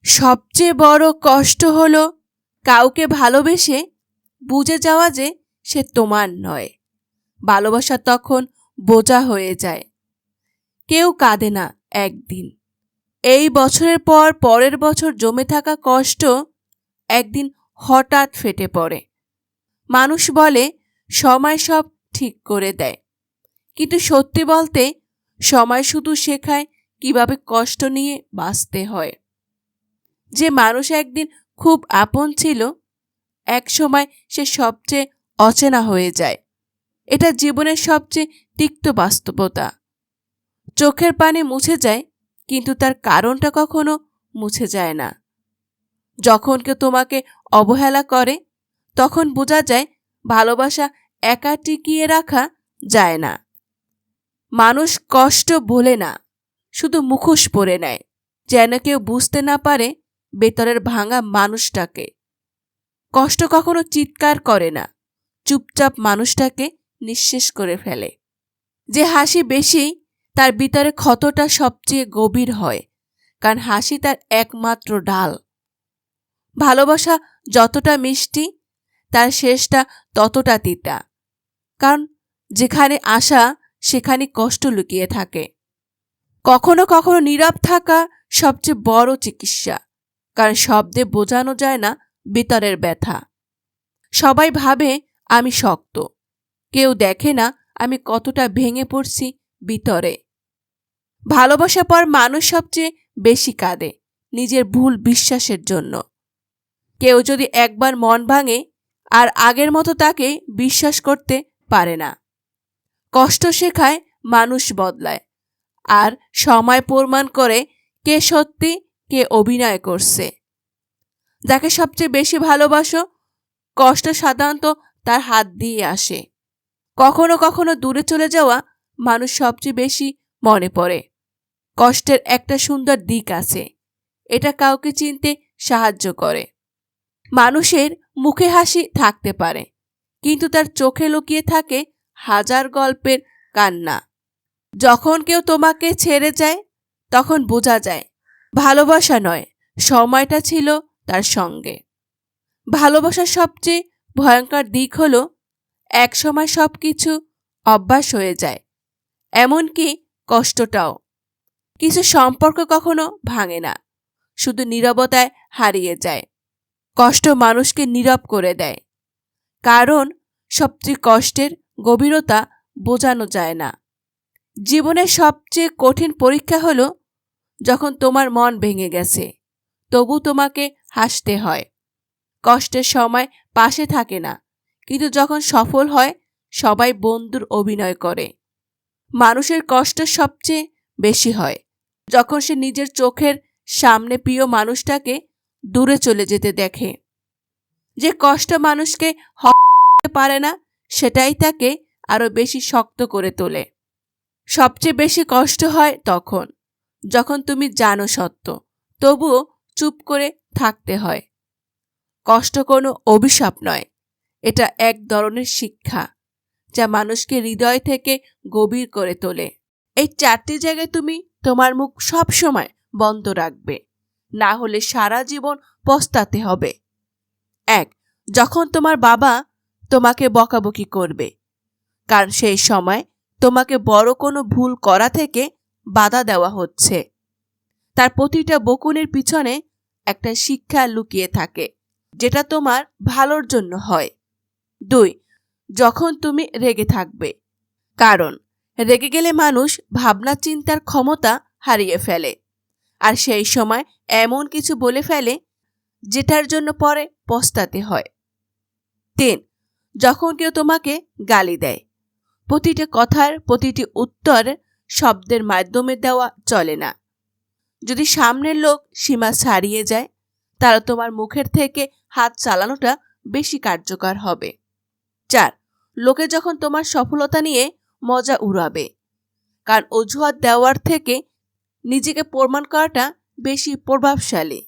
সবচেয়ে বড় কষ্ট হলো কাউকে ভালোবেসে বুঝে যাওয়া যে সে তোমার নয়। ভালোবাসা তখন বোঝা হয়ে যায়। কেউ কাঁদে না একদিন, এই বছরের পর পরের বছর জমে থাকা কষ্ট একদিন হঠাৎ ফেটে পড়ে। মানুষ বলে সময় সব ঠিক করে দেয়, কিন্তু সত্যি বলতে সময় শুধু শেখায় কিভাবে কষ্ট নিয়ে বাঁচতে হয়। যে মানুষ একদিন খুব আপন ছিল, এক সময় সে সবচেয়ে অচেনা হয়ে যায়। এটা জীবনের সবচেয়ে তিক্ত বাস্তবতা। চোখের পানি মুছে যায়, কিন্তু তার কারণটা কখনো মুছে যায় না। যখন কেউ তোমাকে অবহেলা করে, তখন বোঝা যায় ভালোবাসা একা টিকিয়ে রাখা যায় না। মানুষ কষ্ট বলে না, শুধু মুখোশ পরে নেয়, যেন কেউ বুঝতে না পারে ভেতরের ভাঙা মানুষটাকে। কষ্ট কখনো চিৎকার করে না, চুপচাপ মানুষটাকে নিঃশেষ করে ফেলে। যে হাসি বেশি, তার ভিতরে ক্ষতটা সবচেয়ে গভীর হয়, কারণ হাসি তার একমাত্র ঢাল। ভালোবাসা যতটা মিষ্টি, তার শেষটা ততটা তিতা, কারণ যেখানে আশা সেখানে কষ্ট লুকিয়ে থাকে। কখনো কখনো নীরব থাকা সবচেয়ে বড় চিকিৎসা, কারণ শব্দে বোঝানো যায় না ভিতরের ব্যথা। সবাই ভাবে আমি শক্ত, কেউ দেখে না আমি কতটা ভেঙে পড়ছি ভিতরে। ভালোবাসার পর মানুষ সবচেয়ে বেশি কাঁদে নিজের ভুল বিশ্বাসের জন্য। কেউ যদি একবার মন ভাঙে, আর আগের মতো তাকে বিশ্বাস করতে পারে না। কষ্ট শেখায় মানুষ বদলায়, আর সময় প্রমাণ করে কে সত্যি কে অভিনয় করছে। যাকে সবচেয়ে বেশি ভালোবাসো, কষ্ট সাধারণত তার হাত দিয়ে আসে। কখনো কখনো দূরে চলে যাওয়া মানুষ সবচেয়ে বেশি মনে পড়ে। কষ্টের একটা সুন্দর দিক আছে, এটা কাউকে চিনতে সাহায্য করে। মানুষের মুখে হাসি থাকতে পারে, কিন্তু তার চোখে লুকিয়ে থাকে হাজার গল্পের কান্না। যখন কেউ তোমাকে ছেড়ে যায়, তখন বোঝা যায় ভালোবাসা নয়, সময়টা ছিল তার সঙ্গে। ভালোবাসার সবচেয়ে ভয়ঙ্কর দিক হলো একসময় সবকিছু অভ্যাস হয়ে যায়, এমনকি কষ্টটাও। কিছু সম্পর্ক কখনো ভাঙে না, শুধু নীরবতায় হারিয়ে যায়। কষ্ট মানুষকে নীরব করে দেয়, কারণ সবচেয়ে কষ্টের গভীরতা বোঝানো যায় না। জীবনের সবচেয়ে কঠিন পরীক্ষা হলো যখন তোমার মন ভেঙে গেছে, তবু তোমাকে হাসতে হয়। কষ্টের সময় পাশে থাকে না, কিন্তু যখন সফল হয় সবাই বন্ধুর অভিনয় করে। মানুষের কষ্ট সবচেয়ে বেশি হয় যখন সে নিজের চোখের সামনে প্রিয় মানুষটাকে দূরে চলে যেতে দেখে। যে কষ্ট মানুষকে হতে পারে না, সেটাই তাকে আরো বেশি শক্ত করে তোলে। সবচেয়ে বেশি কষ্ট হয় তখন যখন তুমি জানো সত্য, তবুও চুপ করে থাকতে হয়। কষ্ট কোনো অভিশাপ নয়, এটা এক ধরনের শিক্ষা, যা মানুষকে হৃদয় থেকে গভীর করে তোলে। এই 4টি জায়গায় তুমি তোমার মুখ সব সময় বন্ধ রাখবে, না হলে সারা জীবন পস্তাতে হবে। 1. যখন তোমার বাবা তোমাকে বকাবকি করবে, কারণ সেই সময় তোমাকে বড় কোনো ভুল করা থেকে বাধা দেওয়া হচ্ছে। তার প্রতিটা বকুনির পিছনে একটা শিক্ষা লুকিয়ে থাকে, যেটা তোমার ভালোর জন্য হয়। 2. যখন তুমি রেগে থাকবে, কারণ রেগে গেলে মানুষ ভাবনা চিন্তার ক্ষমতা হারিয়ে ফেলে, আর সেই সময় এমন কিছু বলে ফেলে যেটার জন্য পরে পস্তাতে হয়। 3. যখন কেউ তোমাকে গালি দেয়, প্রতিটা কথার প্রতিটি উত্তর শব্দের মাধ্যমে দেওয়া চলে না। যদি সামনের লোক সীমা ছাড়িয়ে যায়, তাহলে তোমার মুখের থেকে হাত চালানোটা বেশি কার্যকর হবে। 4. লোকে যখন তোমার সফলতা নিয়ে মজা উড়াবে, কারণ অজুহাত দেওয়ার থেকে নিজেকে প্রমাণ করাটা বেশি প্রভাবশালী।